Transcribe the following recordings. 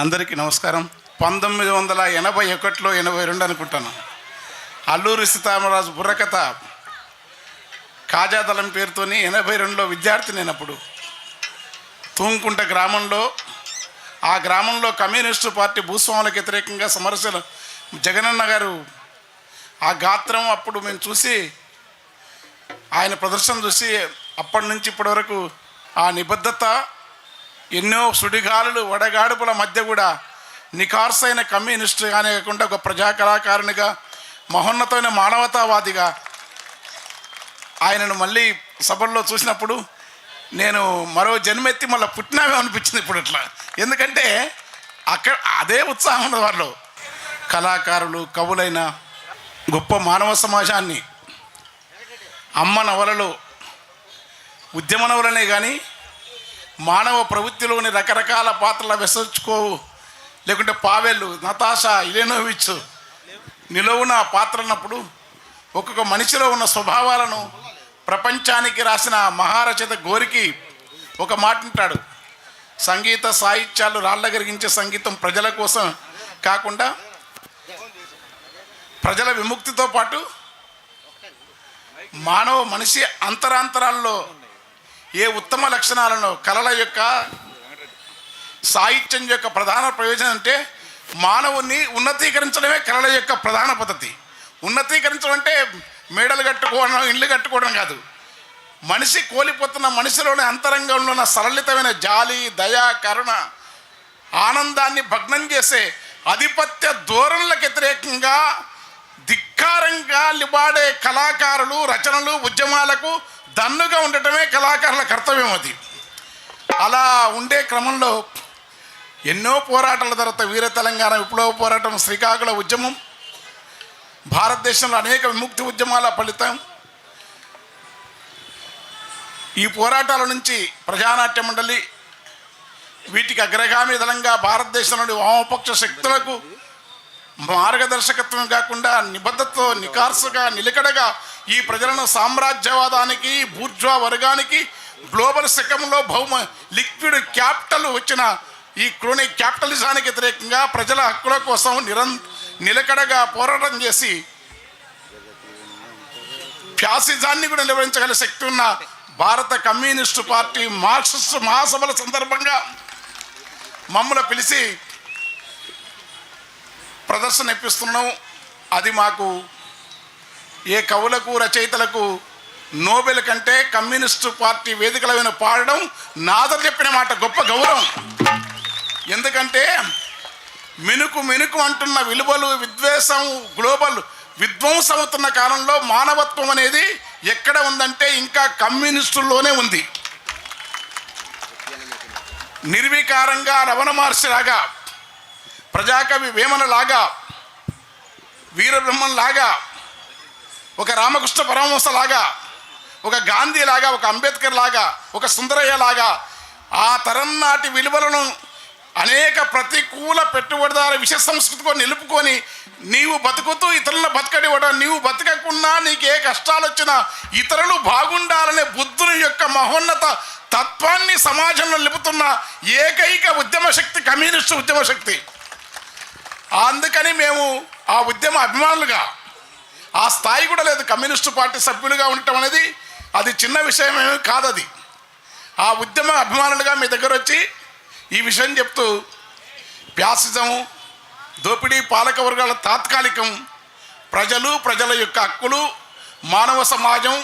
అందరికీ నమస్కారం. 1981లో 82 అనుకుంటాను, అల్లూరి సీతారామరాజు బుర్రకథ కాజాదళం పేరుతోని 82లో విద్యార్థి. నేను అప్పుడు తూంకుంట గ్రామంలో, ఆ గ్రామంలో కమ్యూనిస్టు పార్టీ భూస్వాములకు వ్యతిరేకంగా సమరశల జగనన్న గారు ఆ గాత్రం అప్పుడు మేము చూసి, ఆయన ప్రదర్శన చూసి అప్పటి నుంచి ఇప్పటి వరకు ఆ నిబద్ధత, ఎన్నో సుడిగాలులు వడగాడుపుల మధ్య కూడా నిఖార్సైన కమ్యూనిస్టుగానే కాకుండా ఒక ప్రజా కళాకారునిగా, మహోన్నతమైన మానవతావాదిగా ఆయనను మళ్ళీ సభల్లో చూసినప్పుడు నేను మరో జన్మెత్తి మళ్ళీ పుట్టినామే అనిపించింది ఇప్పుడు ఇట్లా. ఎందుకంటే అక్కడ అదే ఉత్సాహం ఉన్న వాళ్ళు కళాకారులు, కవులైన గొప్ప మానవ సమాజాన్ని అమ్మ నవలలో, ఉద్యమ నవలనే కానీ మానవ ప్రవృత్తిలోని రకరకాల పాత్రల వెసర్చుకోవు, లేకుంటే పావెళ్ళు, నతాషా, ఇలేనోవిచ్ నిలువున పాత్రన్నప్పుడు ఒక్కొక్క మనిషిలో ఉన్న స్వభావాలను ప్రపంచానికి రాసిన మహారచయిత గోరికి ఒక మాట అంటాడు, సంగీత సాహిత్యాలు రాళ్ళగరిగించే సంగీతం ప్రజల కోసం కాకుండా ప్రజల విముక్తితో పాటు మానవ మనిషి అంతరాంతరాల్లో ఏ ఉత్తమ లక్షణాలను, కళల యొక్క, సాహిత్యం యొక్క ప్రధాన ప్రయోజనం అంటే మానవుని ఉన్నతీకరించడమే కళల యొక్క ప్రధాన పద్ధతి. ఉన్నతీకరించడం అంటే మేడలు కట్టుకోవడం, ఇళ్ళు కట్టుకోవడం కాదు. మనిషి కోల్పోతున్న మనిషిలోని అంతరంగంలో ఉన్న సరళితమైన జాలి, దయ, కరుణ, ఆనందాన్ని భగ్నం చేసే ఆధిపత్య ధోరణులకు వ్యతిరేకంగా ధిక్కారంగా లిబాడే కళాకారులు, రచనలు, ఉద్యమాలకు దన్నుగా ఉండటమే కళాకారుల కర్తవ్యం. అది అలా ఉండే క్రమంలో ఎన్నో పోరాటాల తర్వాత వీర తెలంగాణ విప్లవ పోరాటం, శ్రీకాకుళ ఉద్యమం, భారతదేశంలో అనేక విముక్తి ఉద్యమాల ఫలితం. ఈ పోరాటాల నుంచి ప్రజానాట్య మండలి, వీటికి అగ్రగామి దళంగా భారతదేశంలోని వామపక్ష శక్తులకు మార్గదర్శకత్వం కాకుండా నిబద్ధతతో, నిఖార్సుగా, నిలకడగా ఈ ప్రజలను సామ్రాజ్యవాదానికి, బూర్జ్వా వర్గానికి, గ్లోబల్ శకంలో లిక్విడ్ క్యాపిటల్ వచ్చిన ఈ క్రోనిక్ క్యాపిటలిజానికి వ్యతిరేకంగా ప్రజల హక్కుల కోసం నిలకడగా పోరాటం చేసి ఫ్యాసిజాన్ని కూడా నిర్వహించగల శక్తి ఉన్న భారత కమ్యూనిస్టు పార్టీ మార్క్సిస్టు మహాసభల సందర్భంగా మమ్మల్ని పిలిచి ప్రదర్శన ఇప్పిస్తున్నాం. అది మాకు ఏ కవులకు, రచయితలకు నోబెల్ కంటే కమ్యూనిస్టు పార్టీ వేదికల మీద పాడడం నాదర్ చెప్పిన మాట గొప్ప గౌరవం. ఎందుకంటే మినుకు మినుకు అంటున్న విలువలు, విద్వేషం, గ్లోబల్ విధ్వంసం అవుతున్న కాలంలో మానవత్వం అనేది ఎక్కడ ఉందంటే ఇంకా కమ్యూనిస్టుల్లోనే ఉంది. నిర్వికారంగా రమణ మహర్షిలాగా, ప్రజాకవి వేమనలాగా, వీరబ్రహ్మన్లాగా, ఒక రామకృష్ణ పరమహంసలాగా, ఒక గాంధీ లాగా, ఒక అంబేద్కర్ లాగా, ఒక సుందరయ్య లాగా ఆ తరం నాటి విలువలను అనేక ప్రతికూల పెట్టుబడిదారు విష సంస్కృతితో నిలుపుకొని నీవు బతుకుతూ ఇతరులను బతకడివ్వడం, నీవు బతకకుండా నీకు ఏ కష్టాలు వచ్చినా ఇతరులు బాగుండాలనే బుద్ధుని యొక్క మహోన్నత తత్వాన్ని సమాజంలో నిలుపుతున్న ఏకైక ఉద్యమ శక్తి కమ్యూనిస్టు ఉద్యమ శక్తి. అందుకని మేము ఆ ఉద్యమ అభిమానులుగా, ఆ స్థాయి కూడా లేదు, కమ్యూనిస్టు పార్టీ సభ్యులుగా ఉండటం అనేది అది చిన్న విషయం ఏమీ కాదు. అది ఆ ఉద్యమ అభిమానులుగా మీ దగ్గర వచ్చి ఈ విషయం చెప్తూ, ఫ్యాసిజం, దోపిడీ పాలక వర్గాల తాత్కాలికం, ప్రజలు, ప్రజల యొక్క హక్కులు, మానవ సమాజం,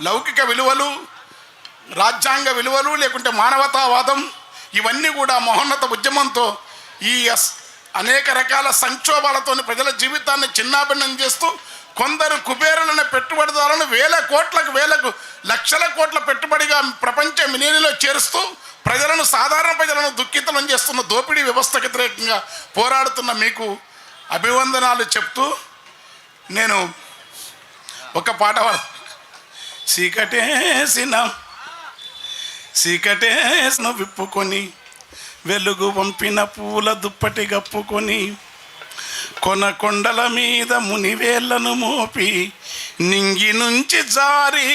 లౌకిక విలువలు, రాజ్యాంగ విలువలు, లేకుంటే మానవతావాదం, ఇవన్నీ కూడా మహోన్నత ఉద్యమంతో ఈ అనేక రకాల సంక్షోభాలతో ప్రజల జీవితాన్ని చిన్నాభిన్నం చేస్తూ కొందరు కుబేరులను, పెట్టుబడిదారులను వేలకు లక్షల కోట్ల పెట్టుబడిగా ప్రపంచ మినేనిలో చేరుస్తూ ప్రజలను, సాధారణ ప్రజలను దుఃఖితం చేస్తున్న దోపిడీ వ్యవస్థకు వ్యతిరేకంగా పోరాడుతున్న మీకు అభివందనాలు చెప్తూ నేను ఒక పాట చీకటేసిన విప్పుకొని వెలుగు వంపిన పూల దుప్పటి గప్పుకొని కొండల మీద మునివేళ్లను మోపి నింగి నుంచి జారి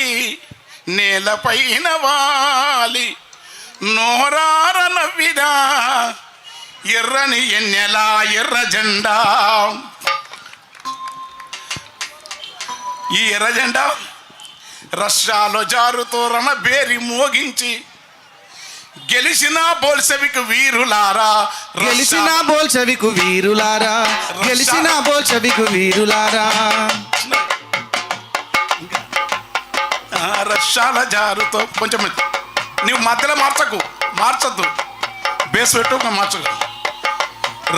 నేలపైన వాలి నోరార నవ్వినా ఎర్రని ఎన్నెల ఎర్ర జెండా. ఈ ఎర్ర జెండా రష్యాలో జారుతో రణబేరి మోగించి గెలిచిన బోల్షెవిక్ వీరులారా, గెలిచిన బోల్షెవిక్ వీరులారా, గెలిచిన బోల్షెవిక్ వీరులారా. రష్యాల జారుతో కొంచెం నీవు మధ్యలో మార్చద్దు, బేస్ పెట్టు మార్చదు.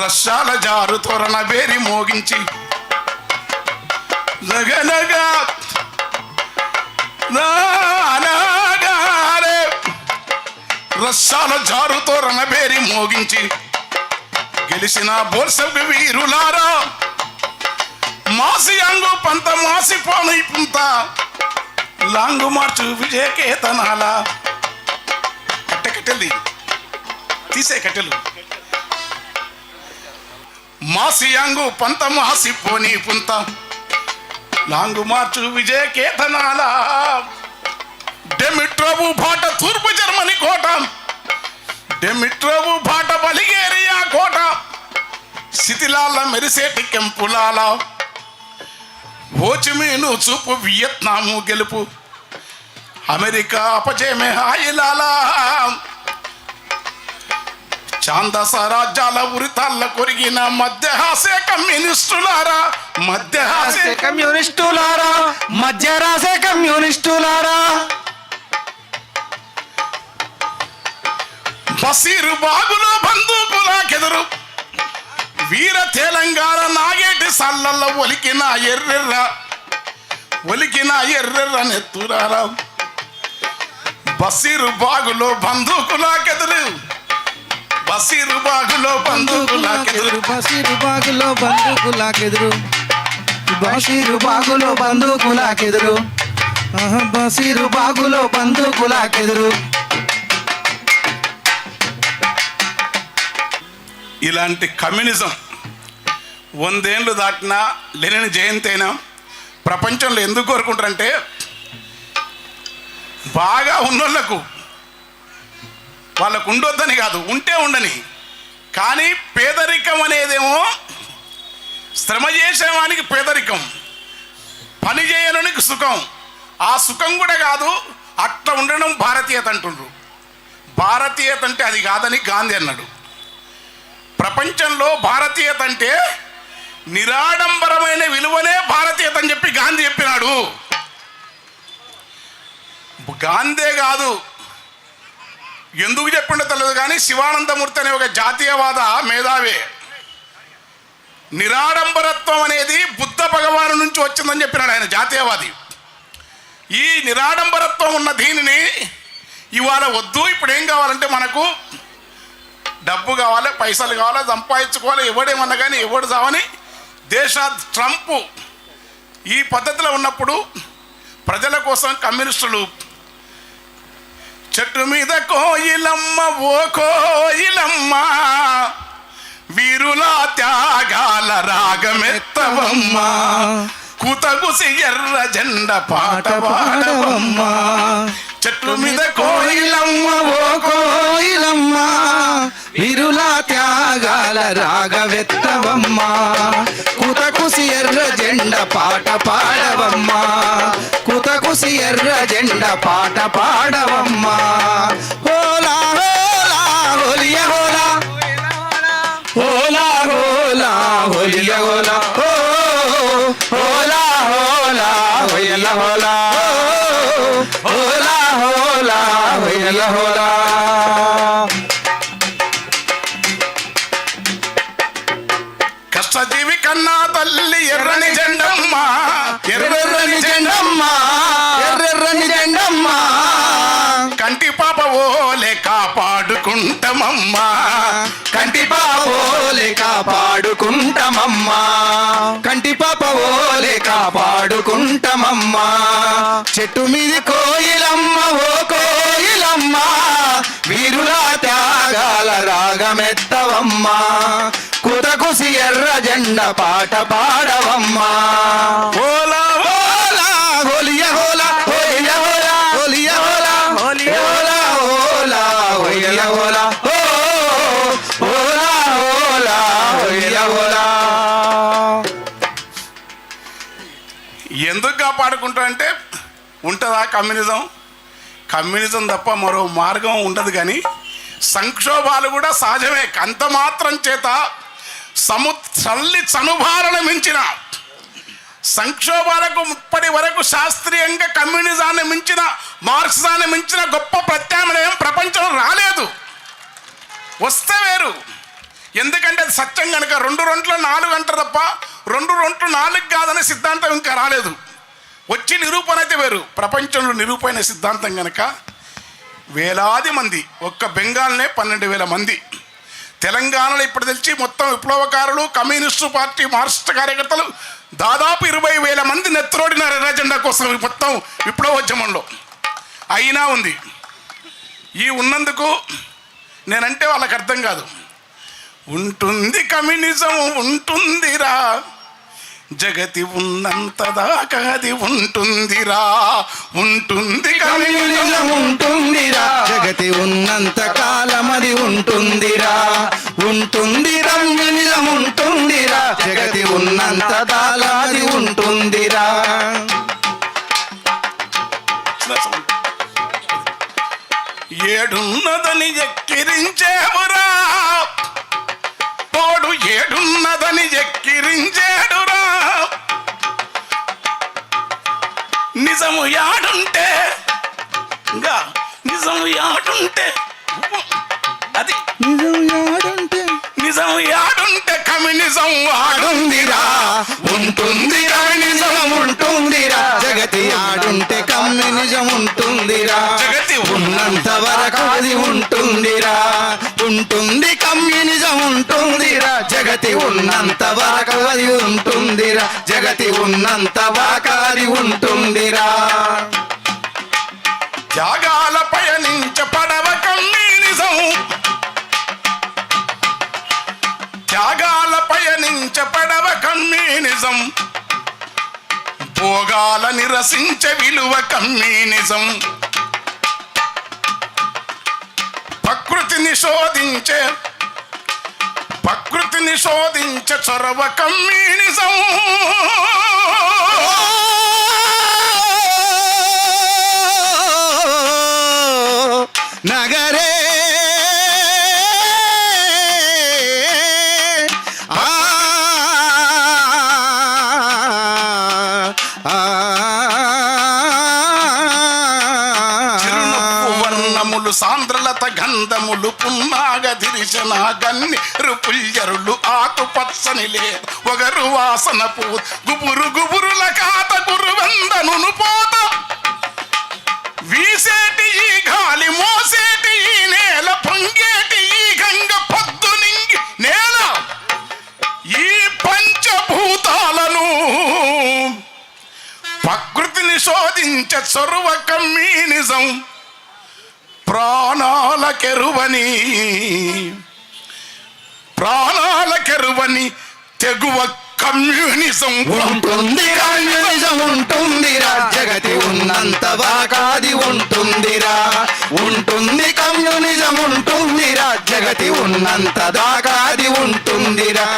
రష్యాల జారుతో రణబేరి మోగించి జగనగా రష్యాల జారుతో రణబేరి మోగించి గెలిచిన బోల్షెవిక్ వీరులారా, మాసి అంగు పంత మాసిపోని పుంత లాంగు మార్చు విజయకేతనాల. కట్టెలు తీసే కట్టెలు. మాసి అంగు పంత మాసిపోని పుంత లాంగు మార్చు విజయకేతనాల. డెమిట్రోవు బాట తూర్పు జర్మనీ కోట, డెమిట్రోవు బాట బలిగేరియా కోట, శిథిలాల మెరిసేటి కెంపులాల. హోచిమీను చూపు వియత్నాము గెలుపు, అమెరికా అపజయమే హాయిలాలా. ఛాందస రాజ్యాల ఉరితాళ్ళ కొరిగిన మధ్యహాసే కమ్యూనిస్టులారా, మధ్యహాసే కమ్యూనిస్టులారా, మధ్యరాసే కమ్యూనిస్టులారా. బసీరు బాగులో బందూకులాకెదురు, వీర తెలంగాణ నాగేటి సల్లల్లో ఒలికిన ఎర్రెర్ర నెత్తురారా. బసీరు బాగులో బందూకులాకెదురు, బసీరు బాగులో బందూకులాకెదురు, బసీరు బాగులో బందూకులాకెదురు, బసీరు బాగులో బందూకులాకెదురు, బసీరు బాగులో బందూకులాకెదురు. ఇలాంటి కమ్యూనిజం 100 ఏళ్ళు దాటినా లెనిన్ జయంతి అయినా ప్రపంచంలో ఎందుకు కోరుకుంటారంటే, బాగా ఉన్నోళ్లకు వాళ్ళకు ఉండొద్దని కాదు, ఉంటే ఉండని. కానీ పేదరికం అనేదేమో శ్రమ చేసేవానికి పేదరికం, పని చేయడానికి సుఖం. ఆ సుఖం కూడా కాదు, అట్లా ఉండడం భారతీయత అంటుండ్రు. భారతీయత అంటే అది కాదని గాంధీ అన్నాడు. ప్రపంచంలో భారతీయత అంటే నిరాడంబరమైన విలువనే భారతీయత అని చెప్పి గాంధీ చెప్పినాడు. గాంధీ కాదు, ఎందుకు చెప్పిండో తెలియదు కానీ శివానందమూర్తి అనే ఒక జాతీయవాద మేధావి నిరాడంబరత్వం అనేది బుద్ధ భగవాను నుంచి వచ్చిందని చెప్పినాడు ఆయన, జాతీయవాది. ఈ నిరాడంబరత్వం ఉన్న దీనిని ఇవాళ వద్దు, ఇప్పుడు ఏం కావాలంటే మనకు డబ్బు కావాలి, పైసలు కావాలి, సంపాదించుకోవాలి, ఎవడేమన్నా కానీ ఎవడు చావని ట్రంప్ ఈ పద్ధతిలో ఉన్నప్పుడు ప్రజల కోసం కమ్యూనిస్టులు చెట్టు మీద కోయిలమ్మ ఓ కోయిలమ్మ, వీరుల త్యాగాల రాగమెత్తవమ్మ, కుతగుసి ఎర్ర జెండ పాట పాడవమ్మ. చెట్టు మీద కోయిలమ్మ ఓ కోయిలమ్మ, వీరుల త్యాగాల రాగవెత్తవమ్మ, కుతకుసి ఎర్ర జెండ పాట పాడవమ్మ, కుతకుసి ఎర్ర జెండ పాట పాడవమ్మ. హోలా హోలా హోలియ హోలా, హోలా హోలా హోలియ హోలా, హోలా హోలా హోయల హోలా, హోలా హోలా హోయల హోలా. కష్టజీవి కన్నా తల్లి ఎర్రని జెండమ్మ, ఎర్రెర్రని జెండమ్మ, ఎర్రెర్రని జెండమ్మ, కంటి పాప ఓలే కాపాడుకుంటామమ్మ, కంటి పాపోలే కాపాడుకుంటామమ్మ, కంటి పాపవోలే కాపాడుకుంటామమ్మ. చెట్టు మీది కోయిలమ్మ ఓ కోయిలమ్మ, వీరుల త్యాగాల రాగమెత్తవమ్మ, కుతకుసి ఎర్ర జెండ పాట పాడవమ్మ. ఓలా హోలా హోలియ హోలా, హోలియ హోలా, హోలియ హోలా, హోలియ హోలా, హోలా హోలియ హోలా, హోలా కాపాడుకుంటా అంటే ఉంటుందా కమ్యూనిజం? కమ్యూనిజం తప్ప మరో మార్గం ఉండదు. కానీ సంక్షోభాలు కూడా సహజమే. అంత మాత్రం చేత తల్లి చనుభాలను మించిన సంక్షోభాలకు ఇప్పటి వరకు శాస్త్రీయంగా కమ్యూనిజాన్ని మించిన, మార్క్సిజాన్ని మించిన గొప్ప ప్రత్యామ్నాయం ప్రపంచం రాలేదు. వస్తే వేరు, ఎందుకంటే అది సత్యం కనుక. 2 2 4 అంటారు తప్ప 2 2 4 కాదనే సిద్ధాంతం ఇంకా రాలేదు. వచ్చి నిరూపణ అయితే వేరు. ప్రపంచంలో నిరూపణ సిద్ధాంతం కనుక వేలాది మంది, ఒక్క బెంగాల్నే 12,000 మంది, తెలంగాణలో ఇప్పుడు తెలిసి మొత్తం విప్లవకారులు, కమ్యూనిస్టు పార్టీ మార్క్సిస్ట్ కార్యకర్తలు దాదాపు 20,000 మంది నెత్తరోడినారు ఎర్ర జెండా కోసం మొత్తం విప్లవోద్యమంలో. అయినా ఉంది. ఈ ఉన్నందుకు నేనంటే వాళ్ళకి అర్థం కాదు. ఉంటుంది కమ్యూనిజం ఉంటుందిరా, జగతి ఉన్నంత దాకా అది ఉంటుందిరా. ఉంటుంది కమ్యూనిజం ఉంటుందిరా, జగతి ఉన్నంత కాలం అది ఉంటుందిరా. ఉంటుంది కమ్యూనిజం ఉంటుందిరా, జగతి ఉన్నంత కాలం అది ఉంటుందిరా. ఏడున్నదని ఎక్కిరించేవురా, తోడు ఏడున్నదని ఎక్కిరించేడురా. నిజము యాడుంటే, ఇంకా నిజము యాడుంటే, అది నిజం యాడుంటే కమ్యూనిజం ఆడుందిరా. ఉంటుంది కమ్యూనిజం ఉంటుందిరా, జగతి ఆడుంటే కమ్యూనిజం ఉంటుందిరా. జగతి ఉన్నంత వరకు అది ఉంటుందిరా. ఉంటుంది కమ్యూనిజం ఉంటుందిరా, జగతి ఉన్నంత వరకు అది ఉంటుందిరా. జగతి ఉన్నంత వరకు అది ఉంటుందిరా. త్యాగాల పయనించ పడవ కమ్యూనిజం, త్యాగాల పయనించ పడవ కమ్యూనిజం, భోగాల నిరసించే విలువ కమ్యూనిజం, ప్రకృతిని శోధించే చొరవ కమ్యూనిజం. నగరే సాంద్రలత గంధములు పున్నాగధిరిశన గన్ని పుల్యరులు ఆకుపచ్చని లేదు ఒగరు వాసన పూ గుబురు గుబురుల కాత గురువందను పోత వీసేటి ఈ గాలి మోసేటి ఈ నేల పొంగేటి ఈ గంగ పొద్దు నింగి నేల ఈ పంచభూతాలను ప్రకృతిని శోధించే చొరవ కమ్యూనిజం. ప్రాణాల కెరువని తెగువ కమ్యూనిజం ఉంటుంది. కమ్యూనిజం ఉంటుందిరా, జగతి ఉన్నంత వాకాది ఉంటుందిరా. ఉంటుంది కమ్యూనిజం ఉంటుందిరా, జగతి ఉన్నంత దాకాది ఉంటుందిరా.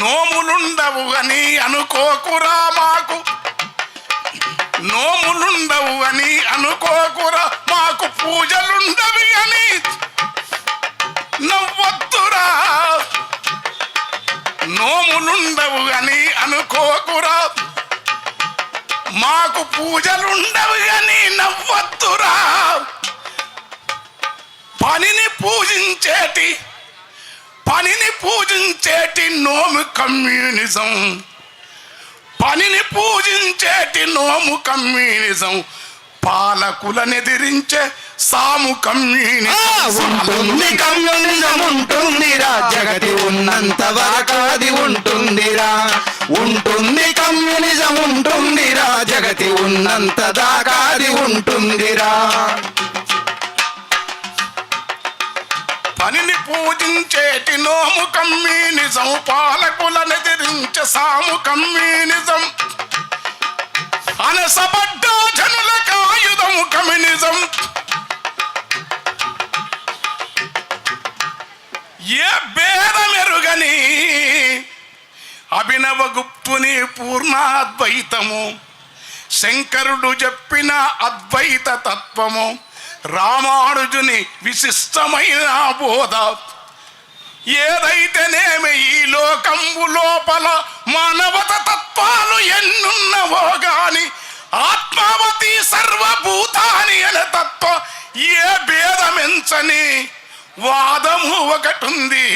నోములుండవు అని అనుకోకురా మాకు, నోములుండవు అని అనుకోకురా మాకు, పూజలుండవి అని నవ్వొద్దురా. నోములుండవు అని అనుకోకురా మాకు, పూజలుండవు అని నవ్వొద్దురా. పనిని పూజించేటి నోము కమ్యూనిజం, పనిని పూజించేటి నోము కమ్యూనిజం, పాలకులనెదిరించే సాము కమ్యూనిజం. ఉంటుంది కమ్యూనిజం ఉంటుందిరా, జగతి ఉన్నంత వరకు అది ఉంటుందిరా. ఉంటుంది కమ్యూనిజం ఉంటుందిరా, జగతి ఉన్నంత దాకా అది ఉంటుందిరా. పనిని పూజించేటి నోము కమ్యూనిజం, పాలకులనెదిరించే సాము కమ్యూనిజం, అనసబడ్డ జనులకు ఆయుధం కమ్యూనిజం. ఏ భేదమెరుగని అభినవ గుప్తుని పూర్ణాద్వైతము, శంకరుడు చెప్పిన అద్వైత తత్వము, రామానుజుని విశిష్టమైన బోధ. ఏదైతేనేమి ఈ లోకంబు లోపల మానవత తత్వాలు ఎన్నున్నవో గాని ఆత్మావతి సర్వభూతాని అనే తత్వం ఏ భేదమెంచని వాదము ఒకటుంది.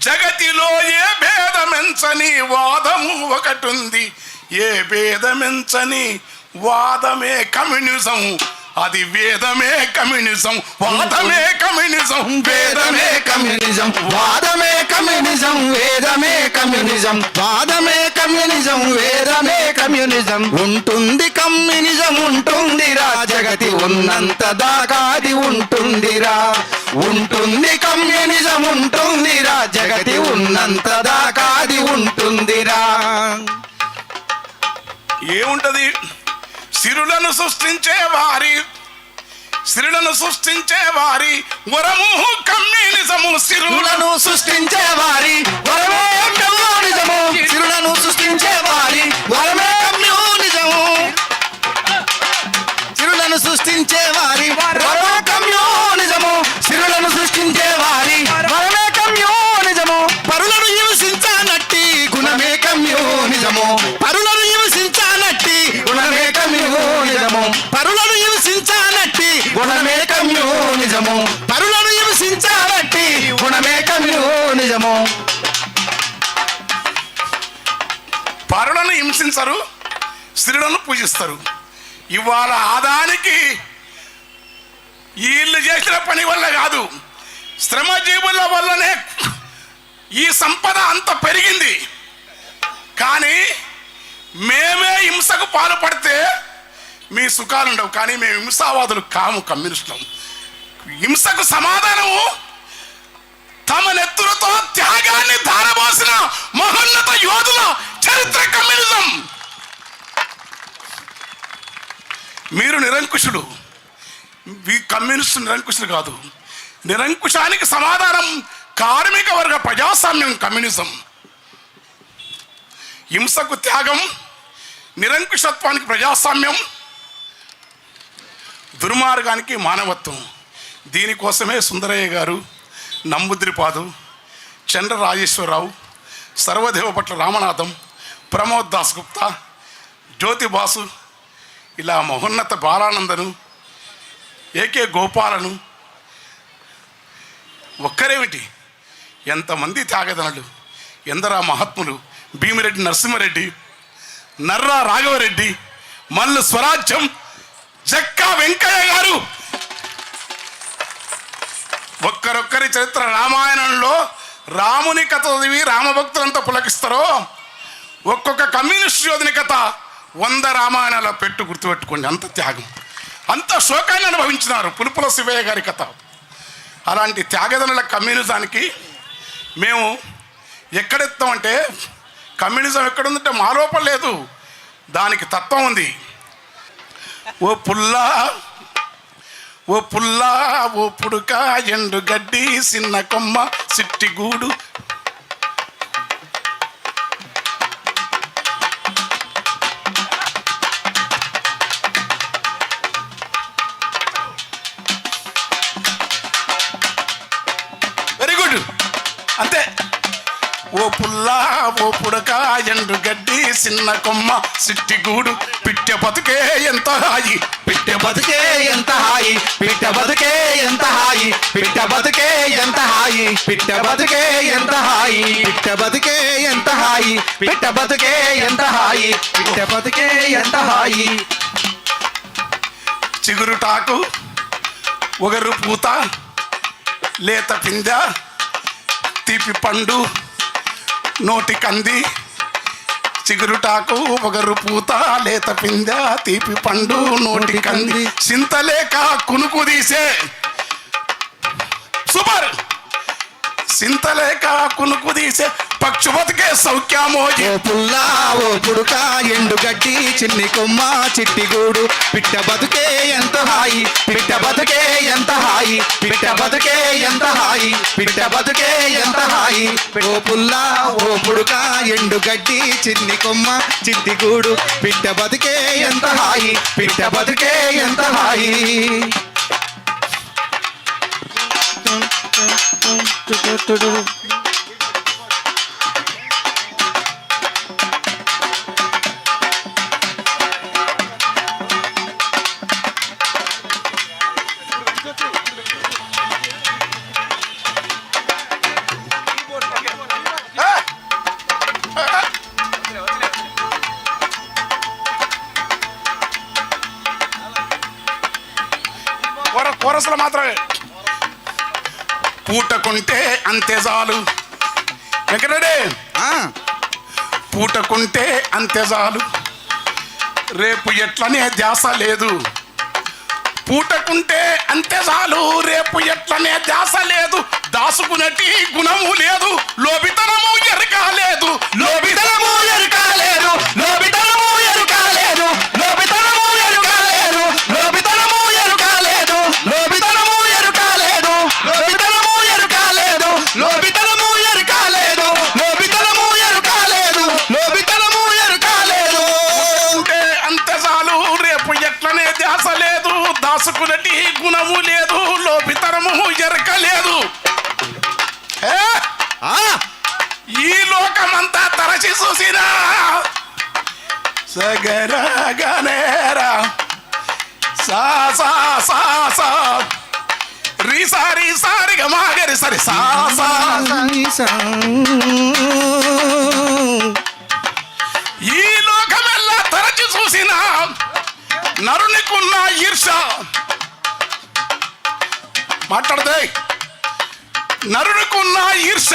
జగతిలో ఏ భేదమెంచని వాదము ఒకటుంది. ఏ భేదమెంచని వాదమే కమ్యూనిజం. అది వేదమే కమ్యూనిజం, వాదమే కమ్యూనిజం, వేదమే కమ్యూనిజం, వాదమే కమ్యూనిజం, వేదమే కమ్యూనిజం, వాదమే కమ్యూనిజం, వేదమే కమ్యూనిజం. ఉంటుంది కమ్యూనిజం ఉంటుందిరా, జగతి ఉన్నంత దాకాది ఉంటుందిరా. ఉంటుంది కమ్యూనిజం ఉంటుందిరా, జగతి ఉన్నంత దాకాది ఉంటుందిరా. ఏముంటది? సిరులను సృష్టించే వారి వరము కమ్యూనిజము. సిరులను సృష్టించే వారి వరమే కమ్యూనిజము, సిరులను సృష్టించే వారి వరమే కమ్యూనిజము, సిరులను సృష్టించే వారి వరమే కమ్యూనిజము, సిరులను సృష్టించే వారి వరమే కమ్యూనిజము. పరులను హింసించనట్టి గుణమే కమ్యూనిజము, పరులను హింసించనట్టి గుణమే కమ్యూనిజము, పరులను హింసించనట్టి గుణమే కమ్యూనిజము, పరులను హింసించనట్టి గుణమే కమ్యూనిజము. పరులను హింసించరు, స్త్రీలను పూజిస్తారు. ఇవాళ ఆదానికి వీళ్ళు చేసిన పని వల్ల కాదు, శ్రమజీవుల వల్లనే ఈ సంపద అంత పెరిగింది. కానీ మేమే హింసకు పాల్పడితే మీ సుఖాలు ఉండవు. కానీ మేము హింసావాదులు కాము, కమ్యూనిస్టులం. హింసకు సమాధానము తమ నెత్తులతో త్యాగాన్ని ధారపోసిన మహోన్నత యోధుల చరిత్ర కమ్యూనిజం. మీరు నిరంకుశుడు, ఈ కమ్యూనిస్టు నిరంకుశులు కాదు. నిరంకుశానికి సమాధానం కార్మిక వర్గ ప్రజాస్వామ్యం, కమ్యూనిజం. హింసకు త్యాగం, నిరంకుశత్వానికి ప్రజాస్వామ్యం, దుర్మార్గానికి మానవత్వం. దీనికోసమే సుందరయ్య గారు, నంబుద్రిపాదు, చంద్ర రాజేశ్వరరావు, సర్వదేవపట్ల రామనాథం, ప్రమోద్ దాస్ గుప్తా, జ్యోతిబాసు, ఇలా మహోన్నత బాలానందను, ఏకే గోపాలను, ఒక్కరేమిటి ఎంతమంది త్యాగదనులు, ఎందరా మహాత్ములు. భీమిరెడ్డి నరసింహారెడ్డి, నర్రా రాఘవరెడ్డి, మల్లు స్వరాజ్యం, జక్కా వెంకయ్య గారు. ఒక్కరొక్కరి చరిత్ర. రామాయణంలో రాముని కథ చదివి రామభక్తులంతా పులకిస్తారో, ఒక్కొక్క కమ్యూనిస్ట్ యోధుని కథ 100 రామాయణాల పెట్టు, గుర్తుపెట్టుకోండి. అంత త్యాగం, అంత శోకాన్ని అనుభవించినారు. పులుపుల శివయ్య గారి కథ. అలాంటి త్యాగదనుల కమ్యూనిజానికి మేము ఎక్కడెత్తామంటే, కమ్యూనిజం ఎక్కడుందంటే మా లోపల లేదు, దానికి తత్వం ఉంది. ఓ పుల్లా ఓ పుల్లా ఓ పుడుక ఎండు గడ్డి చిన్న కొమ్మ సిట్టిగూడు. వెరీ గుడ్, అంతే. ఓ పుల్లా ఓ పుడక ఎండు గడ్డి చిన్న కొమ్మ సిట్టిగూడు, పిట్టె బతుకే ఎంత హాయి, పిట్ట బతుకే ఎంత హాయి, పిట్ట బతుకే ఎంత హాయి, పిట్ట బతుకే ఎంత హాయి, పిట్ట బతుకే ఎంత హాయి, పిట్ట బతుకే ఎంత హాయి, పిట్ట బతుకే ఎంత హాయి, పిట్ట బతుకే ఎంత హాయి. చిగురుటాకు ఒగరు పూత లేత పింద తీపి పండు నోటి కంది. చిగురుటాకు ఒగరు పూత లేత పింద తీపి పండు నోటి కంది. సింతలేక కునుకు తీసే, సూపర్. సింతలేక కునుకు తీసే పక్షు బతికే సౌఖ్యమోజీ. ఓ పుల్ల ఓ పుడుక ఎండుగడ్డి చిన్ని కొమ్మ చిట్టిగూడు పిట్ట బతుకే ఎంత హాయి పిట్ట బతుకే ఎంత హాయి పిట్ట బతుకే ఎంత హాయి పిట్ట బతుకే ఎంత హాయి. ఓ పుల్ల ఓ పుడుక ఎండుగడ్డి చిన్ని కొమ్మ చిట్టిగూడు పిట్ట బతుకే ఎంత హాయి పిట్ట బతుకే ఎంత హాయి. కోరసులు మాత్రమే. పూటకుంటే అంతే చాలు వెంకటరెడ్డి, పూటకుంటే అంతే చాలు రేపు ఎట్లనే ధ్యాస లేదు. పూటకుంటే అంతే చాలు రేపు ఎట్లనే ధ్యాస లేదు. దాసుకునటి గుణము లేదు, లోబితనము ఎరుక లేదు. లోబితనము ఎరుక లేదు లోబితనము ఎరుక లేదు లోబితనము ఎరుక లేదు లోబితనము ఎరుక లేదు లోబితనము ఎరుక లేదు లోబితనము ఎరుక లేదు లోబితనము ఎరుక లేదు లోబితనము ఎరుక లేదు లోబితనము ఎరుక లేదు. ఉంటే అంతే చాలు రేపు ఎట్లనే ధ్యాస లేదు. దాసుకునటి గుణము లేదు, లోబితనము ఎరుక లేదు. ఈ లోకమంతా తరచి చూసినా సగరగనేరా సా సా సా సా రీ సారి సారిగా మాగరి సరి సా సా. ఈ లోకమెల్లా తరచి చూసినా నరునికున్న ఈర్ష మాట్లాడదే. నరునికున్న ఈర్ష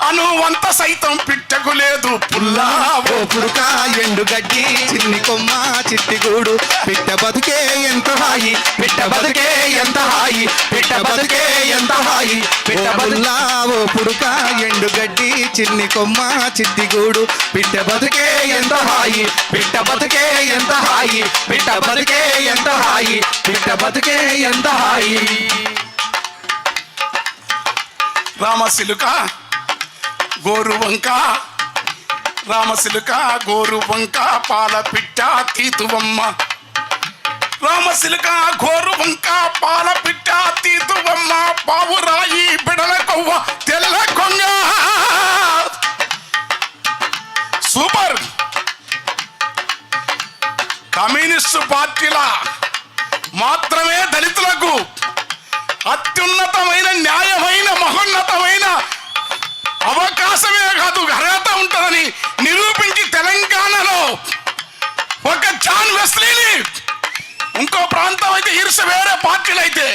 అనువంత సైతం పిట్టకు లేదు. పుల్లా ఓ పుడుక ఎండుగడ్డి చిన్ని కొమ్మ చిట్టిగూడు పిట్ట బతుకే ఎంత హాయి పిట్ట బతుకే ఎంత హాయి పిట్ట బతుకే ఎంత హాయి పిట్ట బతుల్లా. ఓ పుడుక ఎండుగడ్డి చిన్ని కొమ్మ చిట్టిగూడు పిట్ట బతుకే ఎంత హాయి పిట్ట బతుకే ఎంత హాయి పిట్ట బతుకే ఎంత హాయి పిట్ట బతుకే ఎంత హాయి. రామశిలుక గోరు వంక రామశిలుక గోరు వంక పాల పిట్ట తీతువమ్మ. రామశిలుక గోరు వంక పాల పిట్ట తీతువమ్మ. పావురాయి బిడల కొవ్వ తెల్ల కొంగ. సూపర్. కమ్యూనిస్టు పార్టీల మాత్రమే దళితులకు అత్యున్నతమైన న్యాయమైన మహోన్నతమైన అవకాశమే కాదు అర్హత ఉంటుందని నిరూపించి తెలంగాణలో ఒక జాన్ వెస్లీని, ఇంకో ప్రాంతం అయితే ఈర్ష వేరే పార్టీలు అయితే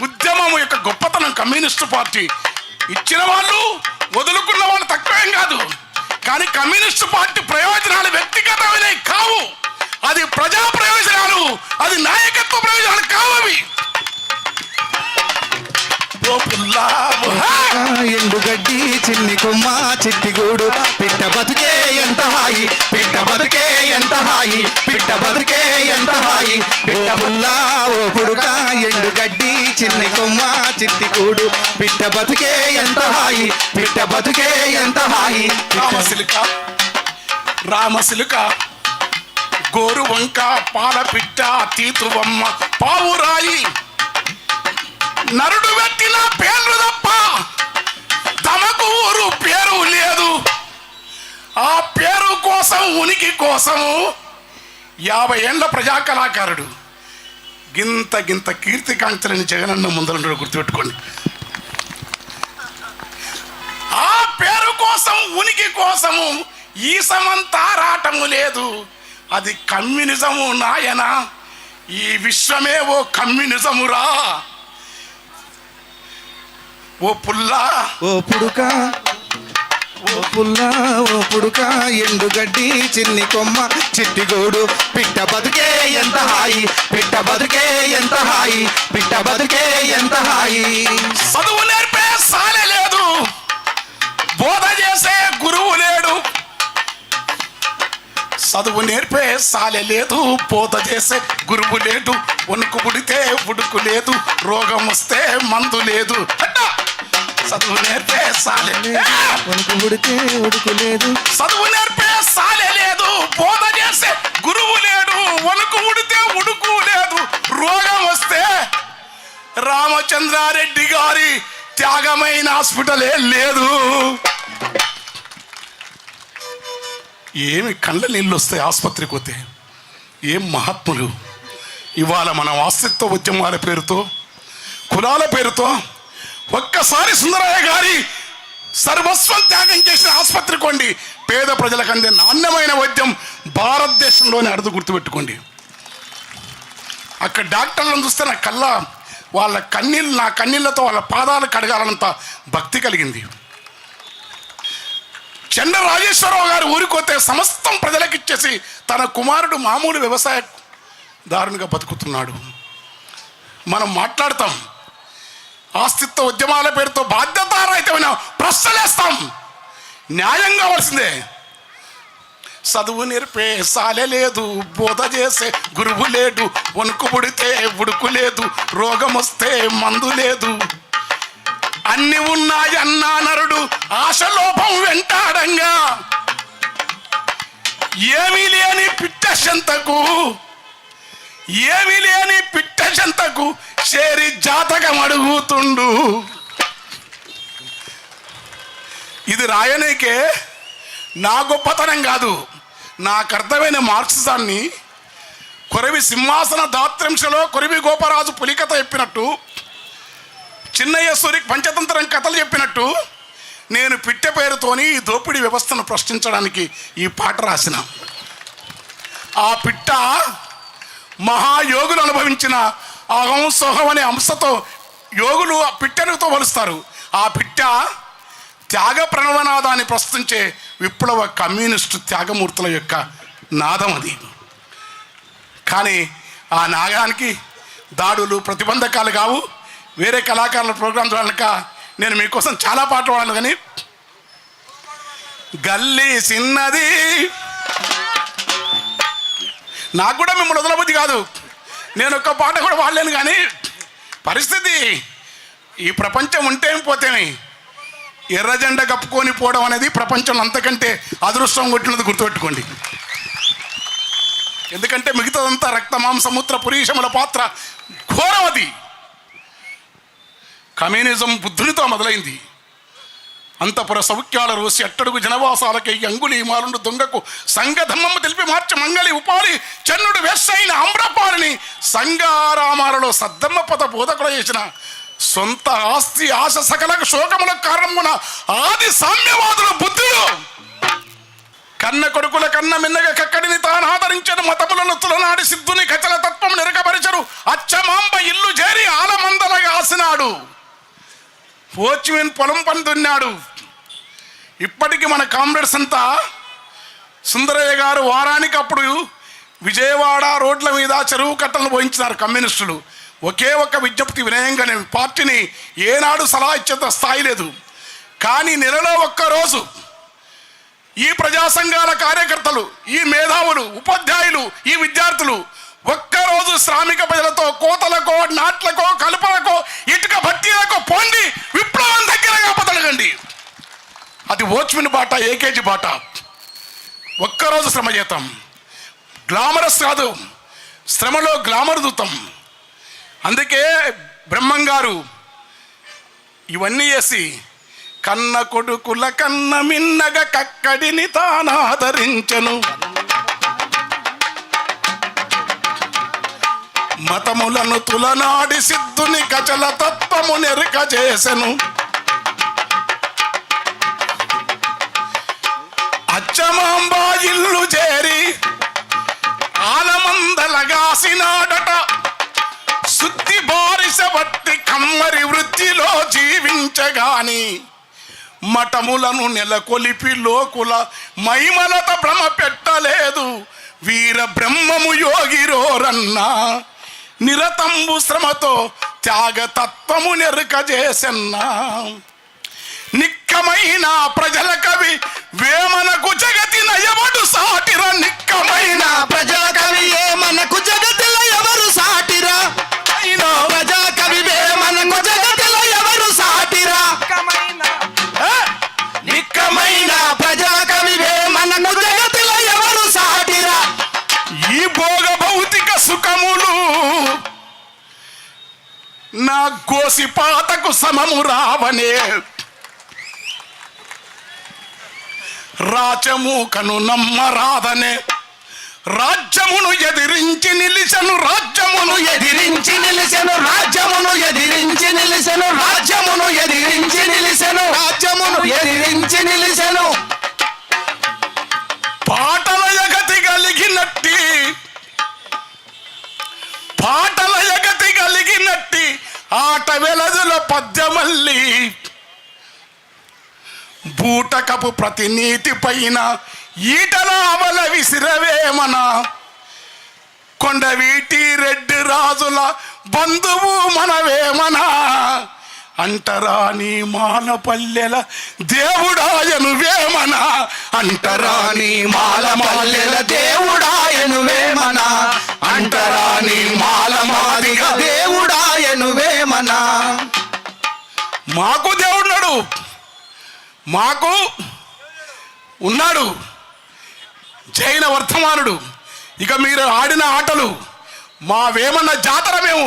ఉద్యమం యొక్క గొప్పతనం కమ్యూనిస్టు పార్టీ. ఇచ్చిన వాళ్ళు వదులుకున్న వాళ్ళు తక్కువేం కాదు, కానీ కమ్యూనిస్టు పార్టీ ప్రయోజనాలు వ్యక్తిగతమైనవి కావు, అది ప్రజా ప్రయోజనాలు, అది నాయకత్వ ప్రయోజనాలు కావు. అవి ఎండుగడ్డి చిన్ని కొమ్మ చిట్టిగూడు పిట్ట బతుకే ఎంత హాయి పిట్ట బతుకే ఎంత హాయి పిట్ట బతుకే ఎంత హాయి. పిట్ట పుల్లా ఓ పుడుక ఎండుగడ్డి చిన్ని కొమ్మ చిట్టిగూడు పిట్ట బతుకే ఎంత హాయి పిట్ట బతుకే ఎంత హాయి. రామశిలుక రామశిలుక గోరు వంక పాల పిట్ట తీతువమ్మ. పావురాయి నరుడు పెట్టిన పేర్లు తప్ప తమకు ఊరు పేరు లేదు. ఆ పేరు కోసం ఉనికి కోసము 50 ఏళ్ల ప్రజా కళాకారుడు గింత గింత కీర్తికాంక్షలని జగనన్న ముందర గుర్తుపెట్టుకోండి. ఆ పేరు కోసం ఉనికి కోసము ఈ సమంతా రాటము లేదు. అది కమ్యూనిజము నాయన. ఈ విశ్వమే ఓ కమ్యూనిజమురా. ఓ పుల్లా ఓ పుడుక ఓ పుల్లా ఓ పుడుక ఎండుగడ్డి చిన్ని కొమ్మ చిట్టిగూడు పిట్ట బతుకే ఎంత హాయి పిట్ట బతుకే ఎంత హాయి పిట్ట బతుకే ఎంత హాయి. చదువు నేర్పే సాలే లేదు, బోధ చేసే గురువు లేడు, చదువు నేర్పే సాలె లేదు, బోధ చేసే గురువు లేడు, వణుకు పుడితే ఉడుకు లేదు, రోగం వస్తే మందు లేదు. చదువు నేర్పే సాలె వణుకు పుడితే ఉడుకు లేదు, చదువు నేర్పే సాలె లేదు, బోధ చేసే గురువు లేడు, వణుకు పుడితే ఉడుకు లేదు, రోగం వస్తే రామచంద్రారెడ్డి గారి త్యాగమైన హాస్పిటలే లేదు. ఏమి కళ్ళ నీళ్ళు వస్తాయి ఆసుపత్రికి పోతే. ఏం మహాత్ములు. ఇవాళ మనం ఆస్తిత్వ ఉద్యమాల పేరుతో, కులాల పేరుతో ఒక్కసారి సుందరయ్య గారి సర్వస్వం త్యాగం చేసిన ఆసుపత్రికి కొండి. పేద ప్రజలకు అందే నాణ్యమైన వైద్యం భారతదేశంలోనే అడుగు గుర్తుపెట్టుకోండి. అక్కడ డాక్టర్లను చూస్తే నా కళ్ళ వాళ్ళ కన్నీళ్ళు, నా కన్నీళ్లతో వాళ్ళ పాదాలు కడగాలన్నంత భక్తి కలిగింది. చెండ రాజేశ్వరరావు గారు ఊరికొతే సమస్తం ప్రజలకు ఇచ్చేసి తన కుమారుడు మామూలు వ్యవసాయదారునిగా బతుకుతున్నాడు. మనం మాట్లాడతాం, ఆస్తిత్వ ఉద్యమాల పేరుతో బాధ్యతారహితమైన ప్రశ్నలేస్తాం, న్యాయం కావాల్సిందే. చదువు నేర్పే సాలె లేదు, బోధ చేసే గురువు లేడు, వణుకు పుడితే ఉడుకు లేదు, రోగం వస్తే మందు లేదు. అన్ని ఉన్నాయి అన్నా నరుడు ఆశలోపం వెంటాడంగా, ఏమీ లేని పిట్టశంతకు, ఏమీ లేని పిట్టశంతకు చేరి జాతకం అడుగుతుండు. ఇది రాయనికే నా గొప్పతనం కాదు, నాకు అర్థమైన మార్క్సిజాన్ని కొరవి సింహాసన దాత్రింశలో కొరవి గోపరాజు పులికథ చెప్పినట్టు, చిన్నయ్య సూరికి పంచతంత్రం కథలు చెప్పినట్టు, నేను పిట్టె పేరుతోని ఈ దోపిడీ వ్యవస్థను ప్రశ్నించడానికి ఈ పాట రాసిన. ఆ పిట్ట మహాయోగులు అనుభవించిన అహం సోహం అనే అంశతో యోగులు ఆ పిట్టెనుతో పోలుస్తారు. ఆ పిట్ట త్యాగ ప్రణవనాదాన్ని ప్రశ్నించే విప్లవ కమ్యూనిస్టు త్యాగమూర్తుల యొక్క నాదం అది. కానీ ఆ నాగానికి దాడులు ప్రతిబంధకాలు కావు. వేరే కళాకారుల ప్రోగ్రామ్స్ వాళ్ళక నేను మీకోసం చాలా పాటలు వాడాను, కానీ గల్లీ చిన్నది నాకు కూడా మిమ్మల్ని వదలబుద్ధి కాదు, నేను ఒక్క పాట కూడా వాడలేను. కానీ పరిస్థితి, ఈ ప్రపంచం ఉంటేమి పోతేమి, ఎర్ర జెండా కప్పుకొని పోవడం అనేది ప్రపంచంలో అంతకంటే అదృష్టం కొట్టినది గుర్తుపెట్టుకోండి. ఎందుకంటే మిగతాదంతా రక్త మాంసముత్ర పురీషముల పాత్ర ఘోరం. అది కమ్యూనిజం బుద్ధునితో మొదలైంది. అంతపుర సౌఖ్యాల రోసి అట్టడుగు జనవాసాలకై అంగులి మాలుండు దొంగకు సంఘధమ్మము తెలిపి మార్చి మంగళి ఉపాలి చన్నుడు వెస్సైన ఆమ్రపాలిని సంఘారామాలలో సద్దమ్మ పద బోధకుడు చేసిన సొంత ఆస్తి ఆశ సకలకు శోకములకు కారణమున ఆది సామ్యవాదుల బుద్ధులు కన్న కొడుకుల కన్న మిన్నగ కక్కడిని తాను ఆదరించను, మతములను తులనాడి సిద్ధుని కచల తత్వం నిరకపరిచరు, అచ్చమాంబ ఇల్లు చేరి ఆలమందలగా ఆసినాడు, పోచివిన్ పొలం పని దున్నాడు. ఇప్పటికీ మన కామ్రేడ్స్ అంతా సుందరయ్య గారు వారానికి అప్పుడు విజయవాడ రోడ్ల మీద చెరువు కట్టలను పోయించినారు కమ్యూనిస్టులు. ఒకే ఒక్క విజ్ఞప్తి వినయంగానే, పార్టీని ఏనాడు సలహా ఇచ్చేంత స్థాయి లేదు, కానీ నెలలో ఒక్కరోజు ఈ ప్రజా సంఘాల కార్యకర్తలు, ఈ మేధావులు, ఉపాధ్యాయులు, ఈ విద్యార్థులు ఒక్కరోజు శ్రామిక ప్రజలతో కోతలకో నాట్లకో కలుపలకో ఇటుక భట్టీలకో పోండి, విప్లవం దగ్గరగా బతకగండి. అది వాచ్మెన్ బాట, ఏకేజీ బాట. ఒక్కరోజు శ్రమ చేద్దాం. గ్లామరస్ కాదు, శ్రమలో గ్లామర్ దూతం. అందుకే బ్రహ్మం గారు ఇవన్నీ చేసి కన్న కొడుకుల కన్న మిన్నగ కక్కడిని తానాదరించను, మతములను తులనాడి సిద్ధుని కచల తత్వము నెరుక చేసెను, అచ్చమాంబా ఇల్లు చేరి ఆలమందలగాసినాడట, శుద్ధి బారిస బట్టి కమ్మరి వృత్తిలో జీవించగాని మఠములను నెలకొలిపి లోకుల మైమలత భ్రమ పెట్టలేదు, వీర బ్రహ్మము యోగిరోరన్నా నిరతంబు శ్రమతో త్యాగతత్వము నెరుక చేసన్నా, నిక్క నిక్కమైన ప్రజల కవి వేమనకు జగతి నయవడు సాటిర నిక్కమైన ప్రజల కవి మనకు జగతిలో ఎవరు సాటిరా ప్రజా కవి మనకు జగతిలో ఎవరు సాటిరా నిక్కమైన ప్రజా కవి మనకు జగతిలో ఎవరు సాటిరా ఈ భోగ భౌతిక సుఖములు నా గోసిపాతకు సమము రావనే రాచమూకను నమ్మరాదనే రాజ్యమును ఎదిరించి నిలిచెను రాజ్యమును ఎదిరించి నిలిచెను రాజ్యమును ఎదిరించి నిలిచెను రాజ్యమును ఎదిరించి నిలిచెను రాజ్యమును ఎదిరించి నిలిచెను పాటల ఎగతి కలిగినట్టి పాటల ఎగతి కలిగినట్టి ఆట వెలదుల పద్యమల్లి బూటకపు ప్రతినీతి పైన ఈటలావల విసిరవేమన కొండవీటి రెడ్డి రాజుల బంధువు మనవేమన అంటరాని మాలపల్లెల దేవుడాయను వేమన అంటరాని మాలపల్లెల దేవుడాయను వేమన అంటరాని మాలమాదిగ దేవుడాయను వేమన మాకు దేవుడున్నాడు మాకు ఉన్నాడు జైన వర్ధమానుడు ఇక మీరు ఆడిన ఆటలు మా వేమన్న జాతర మేము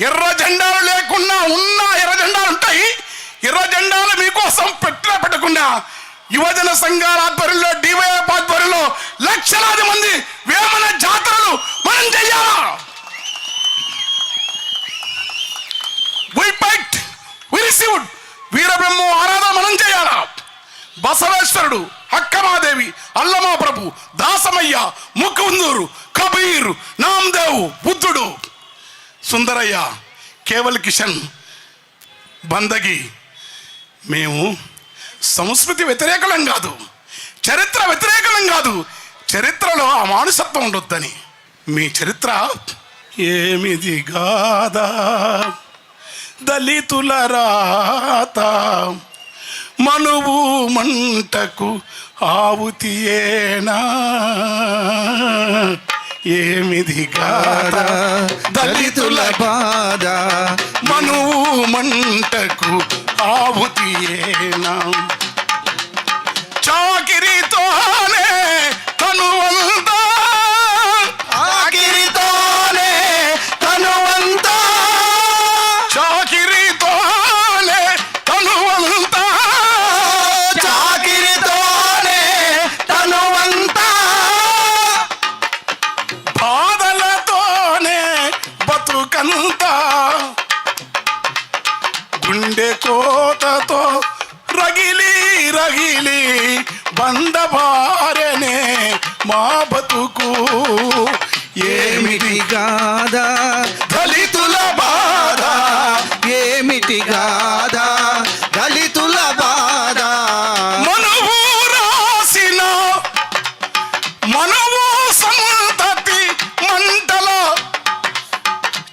ఎర్ర జెండాలు లేకున్నా ఉన్న ఎర్ర జెండాలు ఉంటాయి ఎర్ర జెండాలు మీకోసం పెట్టకుండా యువజన సంఘాల ఆధ్వర్యంలో డివైఎఫ్ ఆధ్వర్యంలో లక్షలాది మంది వేమన జాతరలు మనం చెయ్యాలా వీరబ్రహ్మ ఆరాధన మనం చేయాలా బసవేశ్వరుడు అక్కమాదేవి అల్లమా ప్రభు దాసమయ్య ముకుందూరు కబీర్ నామదేవ్ బుద్ధుడు సుందరయ్య కేవల్ కిషన్ బందగి మేము సంస్కృతి వ్యతిరేకలం కాదు చరిత్ర వ్యతిరేకలం కాదు చరిత్రలో ఆ మానసత్వం ఉండొద్దని మీ చరిత్ర ఏమిది గాదా దళితుల రాత మనువు మంటకు ఆవుతియేనా ఏమిది గాథ దళితుల బాధ మనువు మంటకు ఆవుతియేనా చాకిరితోనే తనువంతా ఆఖరితోనే తనువంతా చాకిరితోనే తనువంతా చాకిరితోనే తనువంతా బాధలతోనే బతుకంతా గుండె కోతతో రగిలి రగిలి బండబారనే మా బతుకు ఏమిటి గాథ దళితుల బాధ ఏమిటి గాథ దళితుల బాధ మనువు రాసిన మనువు సంతతి మంటల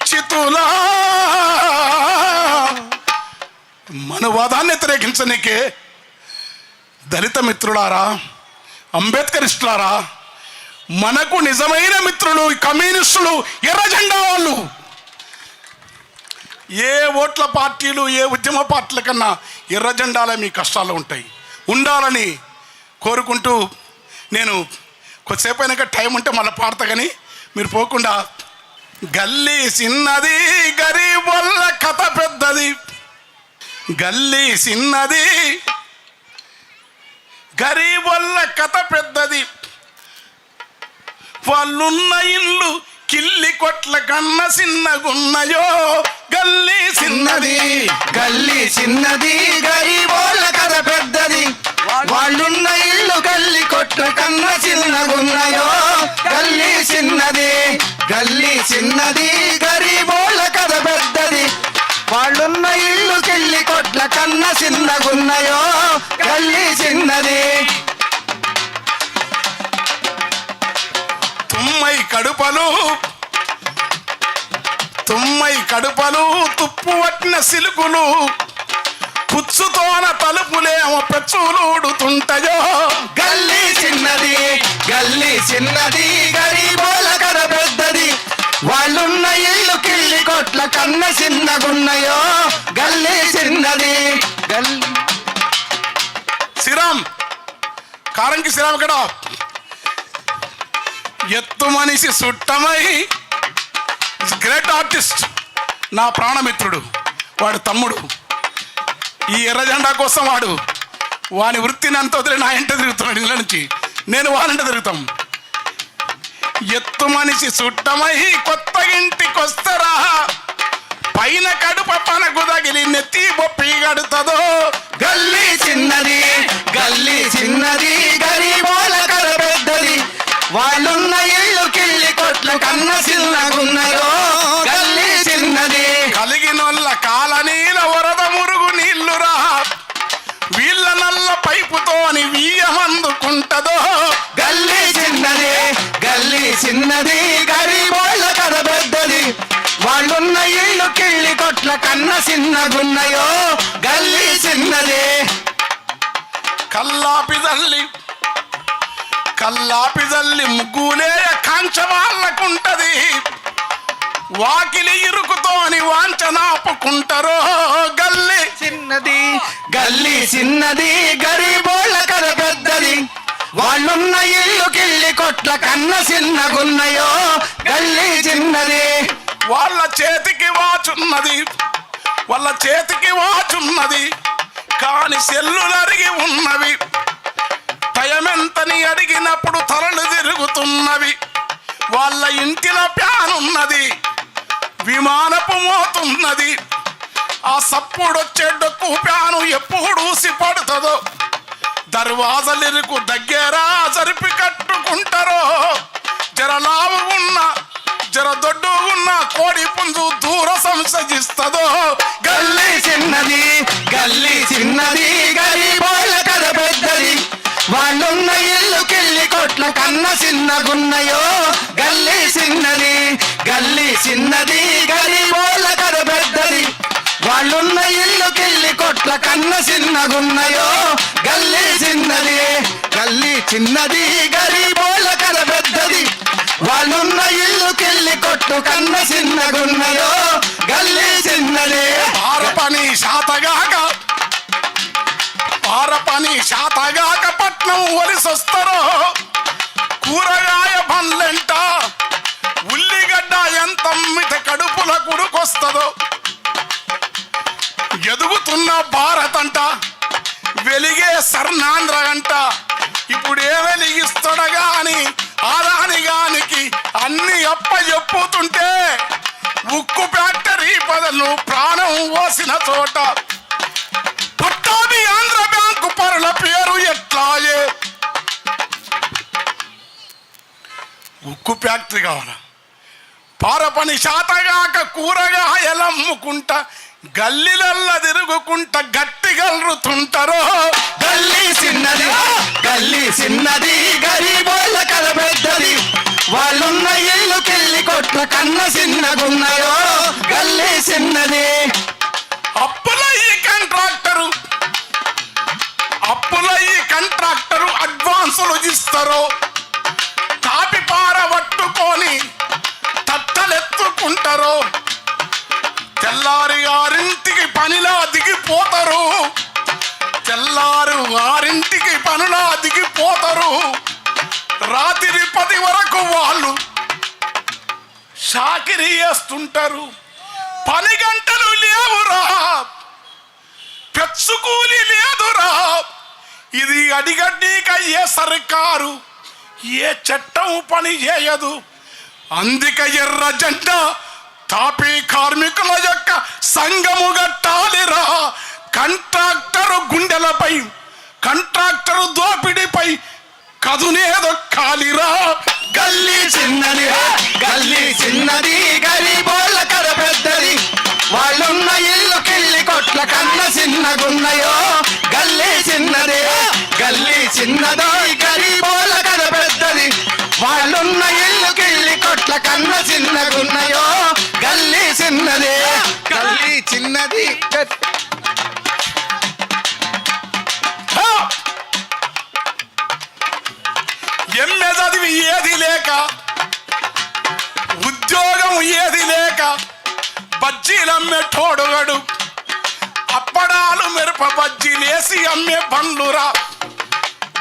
చితులా మనువాదాన్ని వ్యతిరేకించనికే దళిత మిత్రులారా అంబేద్కరిస్టులారా మనకు నిజమైన మిత్రులు కమ్యూనిస్టులు ఎర్ర జెండా వాళ్ళు ఏ ఓట్ల పార్టీలు ఏ ఉద్యమ పార్టీల కన్నా ఎర్ర జెండాలే మీ కష్టాలు ఉంటాయి ఉండాలని కోరుకుంటూ నేను కొద్దిసేపు అయినాక టైం ఉంటే మళ్ళీ పాడతా కానీ మీరు పోకుండా గల్లీ చిన్నది గరీబోళ్ళ కథ పెద్దది గల్లీ చిన్నది గరీబోళ్ళ కథ పెద్దది వాళ్ళున్న ఇల్లు కిల్లి కొట్ల కన్న చిన్నగున్నయో గల్లీ చిన్నది గల్లీ చిన్నది గరీబోళ్ళ కథ పెద్దది వాళ్ళున్న ఇల్లు గల్లి కొట్ల కన్న చిన్నగున్నాయో గల్లీ చిన్నది గల్లీ చిన్నది గరీబోళ్ళ కథ పెద్దది వాళ్ళున్న ఇల్లు కిల్లి కొట్ల కన్న చిన్నగున్నాయో గల్లీ చిన్నది తుమ్మై కడుపలు తుప్పు పట్టిన సిలుకులు పుచ్చుతోన తలుపులేమో పెచ్చులుడుతుంటాయో. గల్లీ చిన్నది గల్లీ చిన్నది గరీబోల కథ పెద్దది, వాళ్ళున్న ఇల్లు కిల్లి కొట్ల కన్న చిన్నగున్నయో. గల్లీ చిన్నది గల్లీ. శ్రీరామ్, కారంకి శ్రీరామ్ ఇక్కడ. ఎత్తు మనిషి సుట్టమై గ్రేట్ ఆర్టిస్ట్, నా ప్రాణమిత్రుడు, వాడు తమ్ముడు. ఈ ఎర్ర జెండా కోసం వాని వృత్తిని అంత వదిలి నా ఇంట తిరుగుతున్నాడు. ఇళ్ళ నుంచి నేను వానంట తిరుగుతాం. ఎత్తు మనిషి సుట్టమై కొత్త ఇంటికొస్తరా, పైన కడుప పనకు తగిలి నెత్తి బొప్పి గడుతుందో. గల్లీ చిన్నది గల్లీ చిన్నది గరీబోల కథ పెద్దది, వాళ్ళున్న ఇల్లు కిల్లి కొట్ల కన్న చిన్నగున్నయో. గల్లీ చిన్నది. కలిగినొల్ల కాలనీల వరద మురుగు నీళ్లురా, వీళ్ళ నల్ల పైపుతోని వీయమందుకుంటదో. గల్లీ చిన్నది గల్లీ చిన్నది గరీబోళ్ళ కథ పెద్దది, వాళ్ళున్న ఇల్లు కిళ్ళి కొట్ల కన్న చిన్నగున్నయో. గల్లీ చిన్నది. కల్లాపి జల్లి ముగ్గులే కాంచ వాళ్ళకుంటది, వాకిలి ఇరుకుతోని వాంచనాపుకుంటారో. గల్లీ చిన్నది గల్లీ చిన్నది గరీబోళ్ళ కథ పెద్దది, వాళ్ళున్న ఇల్లు కిళ్ళి కొట్ల కన్న చిన్నగున్నయో. గల్లీ చిన్నది. వాళ్ళ చేతికి వాచున్నది, కాని సెల్లులరిగి ఉన్నవి. టయమెంతని అడిగినప్పుడు తలలు తిరుగుతున్నవి. వాళ్ళ ఇంటిలో ప్యానున్నది, విమానపు మోతున్నది. ఆ సప్పుడొచ్చే డొక్కు ప్యాను ఎప్పుడు పడుతుందో. దర్వాజలిరుకు దగ్గర జరిపి కట్టుకుంటారో. జర లావు ఉన్న జర దొడ్డు ఉన్న కోడి పుంజు దూర సంసజిస్తుందో. గల్లీ చిన్నది గల్లీ చిన్నది గరీబోళ్ళ కథ పెద్దది, వాళ్ళున్న ఇల్లు కిళ్ళి కొట్ల కన్న చిన్నగున్నయో. గల్లీ చిన్నది గల్లీ చిన్నది గరీబోళ్ళ కథ పెద్దది, వాళ్ళున్న ఇల్లు కిళ్ళి కొట్ల కన్న చిన్నగున్నయో. గల్లీ చిన్నది గల్లీ చిన్నది గరీబోళ్ళ కథ పెద్దది, వాళ్ళున్న ఇల్లు కిళ్ళి కొట్టు కన్న చిన్నగున్నయో. గల్లీ చిన్నది. పారపని శాతగాక పట్నం ఒలిసొస్తారో. కూరగాయ బండ్లెంట ఉల్లిగడ్డ ఎంత మిట కడుపుల కుడుకొస్తుందో. ఎదుగుతున్న భారత్ అంట, వెలిగే సర్నాంధ్ర అంట. ఇప్పుడు ఏ వెలిగిస్తాడగా అని ఆదానిగానికి అన్ని చెప్పుతుంటే, ఉక్కు ఫ్యాక్టరీ బదులు ప్రాణం పోసిన చోట పట్టాభి ఆంధ్ర బ్యాంకు పరుల పేరు ఎట్లాయే. ఉక్కు ఫ్యాక్టరీ కావాలా? పారపని శాతగాక కూరగాయలమ్ముకుంటా గల్లీలల్ల తిరుగుకుంట గట్టి గల్రుతుంటారో. గల్లీ చిన్నది గల్లీ చిన్నది గరీబోళ్ళ కథ పెద్దది, వాళ్ళున్న ఇల్లు కిళ్ళి కొట్ల కన్న చిన్నగున్నయో. గల్లీ చిన్నది. అప్పుల ఈ కంట్రాక్టరు అడ్వాన్సులు ఇస్తారు. తాపి పార పట్టుకొని తట్టలెత్తుకుంటారు. తెల్లారి 6ంటికి పనిలా దిగిపోతారు. రాత్రి 10 వరకు వాళ్ళు షాకిరీ చేస్తుంటారు. పని గంటలు లేవురా, పెచ్చుకూలి లేదురా. ఇది అడిగడ్డీక ఏ సర్కారు ఏ చట్టం పని చేయదు. అందుకే ఎర్ర జెండా తాపీ కార్మికుల యొక్క సంఘము గట్టాలిరా. కంట్రాక్టరు గుండెలపై, కంట్రాక్టరు దోపిడీపై కదునేదొక్కాలిరా. గల్లీ చిన్నది గల్లీ చిన్నది గరీబోళ్ళ కథ పెద్దది, వాళ్ళున్న ఇల్లు కిళ్ళి కొట్ల కన్న చిన్నగున్నయో. గల్లీ చిన్నది గల్లీ చిన్నదో గరీబోళ్ళ కథ పెద్దది, వాళ్ళున్న ఇల్లు కిళ్ళి కొట్ల కన్న చిన్నగున్నయో. గల్లీ చిన్నది గల్లీ చిన్నది. ఏది లేక ఉద్యోగం ఏది లేక బజ్జీలమ్మే తోడుగడు అప్పడాలు మిరప బజ్జీలేసి అమ్మే బండ్లురా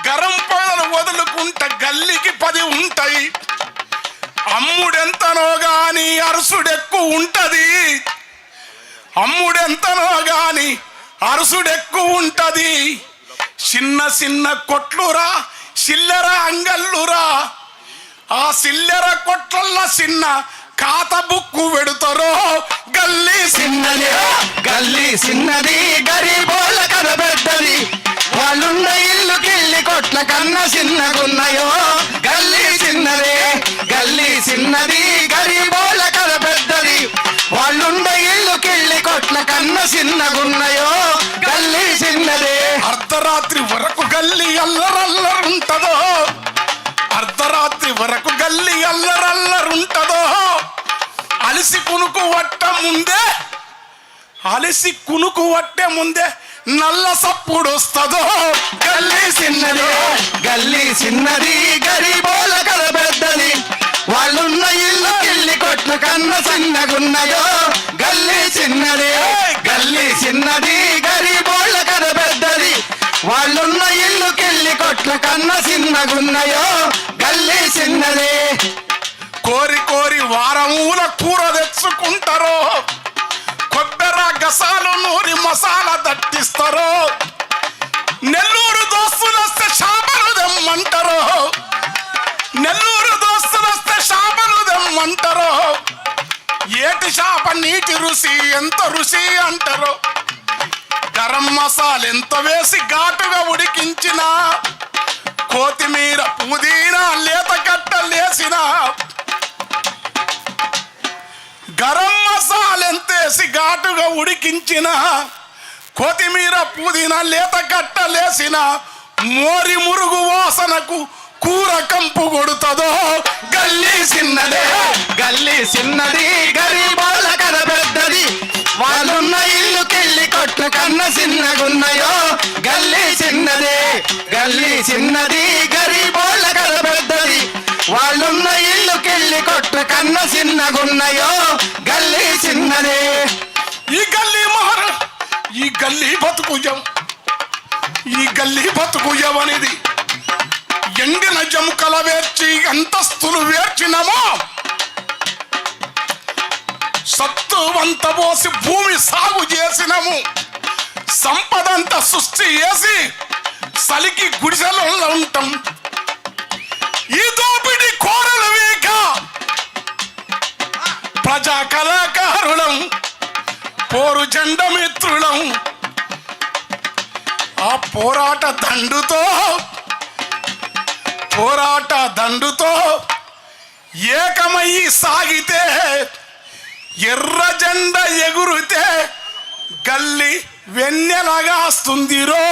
గరం పొగలు వదులుకుంటే గల్లికి 10 ఉంటాయి అమ్ముడెంతనో గాని అరుసుడెక్కువ ఉంటది అమ్ముడెంతనో గాని అరుసుడెక్కువ ఉంటది చిన్న చిన్న కొట్లురా చిల్లర అంగళ్ళురా ఆ చిల్లర కొట్లల్లో చిన్న ఖాత బుక్కు పెడతారో గల్లీ చిన్నది గల్లీ చిన్నది గరీబోళ్ళ కనబెద్దది వాళ్ళున్న ఇల్లు కిల్లి కొట్ల కన్నా చిన్నగున్నాయో గల్లీ చిన్నదే గల్లీ చిన్నది గరీబోళ్ళ కనబెద్దది వాళ్ళున్న ఇల్లు కిల్లి కొట్ల కన్నా చిన్నగున్నాయో గల్లీ చిన్నదే అర్ధరాత్రి వరకు గల్లీ అల్లరల్లరుంటదో అర్ధరాత్రి వరకు గల్లీ అల్లరల్లరుంటదో అలసి కునుకు వట్టే ముందే నల్ల సప్పుడు వస్తుందో గల్లీ చిన్నదే గల్లీ చిన్నది గరీబోళ్ళ కనబెద్దది వాళ్ళున్న ఇల్లు కిల్లి కొట్ల కన్నా చిన్నగున్నాయో గల్లీ చిన్నదే గల్లీ చిన్నది గరీబోళ్ళ కనబెద్దది వాళ్ళున్న ఇల్లు కిల్లి కొట్ల కన్నా చిన్నగున్నాయో గల్లీ చిన్నదే కోరి కోరి వారమూల కూర తెచ్చుకుంటారో కొబ్బెర గసాలు నూరి మసాలా దట్టిస్తారో నెల్లూరు దోస్తులు వస్తే చేపలు దెమ్మంటారో నెల్లూరు దోస్తులు వస్తే చేపలు దెమ్మంటారో ఏటి చేప నీటి రుచి ఎంత రుచి అంటారో గరం మసాలా ఎంత వేసి ఘాటుగా ఉడికించిన కొత్తిమీర పుదీనా లేత కట్టలేసిన గరం మసాలా ఎంతేసి ఘాటుగా ఉడికించిన కొత్తిమీర పుదీనా లేత కట్టలేసిన మోరి మురుగు వాసనకు కూర కంపు కొడుతుందో గల్లీ చిన్నదే గల్లీ చిన్నది గరీబోళ్ళ కనబెద్దది వాళ్ళున్న ఇల్లు కిల్లి కొట్ల కన్నా చిన్నగున్నాయో గల్లీ చిన్నదే గల్లీ చిన్నది గరీబోళ్ళ కనబెద్దది వాళ్ళున్న ఇల్లు కిల్లి కొట్ల కన్నా చిన్నగున్నాయో గల్లీ చిన్నదే ఈ గల్లీ బతుకుజం అనేది ఎండిన జముకల వేర్చి అంతస్తులు వేర్చినమో సత్తు వంత పోసి భూమి సాగు చేసినము సంపదంత సృష్టి చేసి సలికి గుడిసెలలో ఉంటాం ఈ దోపిడి కోరలు వేక ప్రజా కళాకారులం పోరు జెండ మిత్రులం ఆ పోరాట దండుతో ఏకమయ్యి సాగితే ఎర్ర జెండ ఎగురితే గల్లి వెన్నెలగా వస్తుందిరో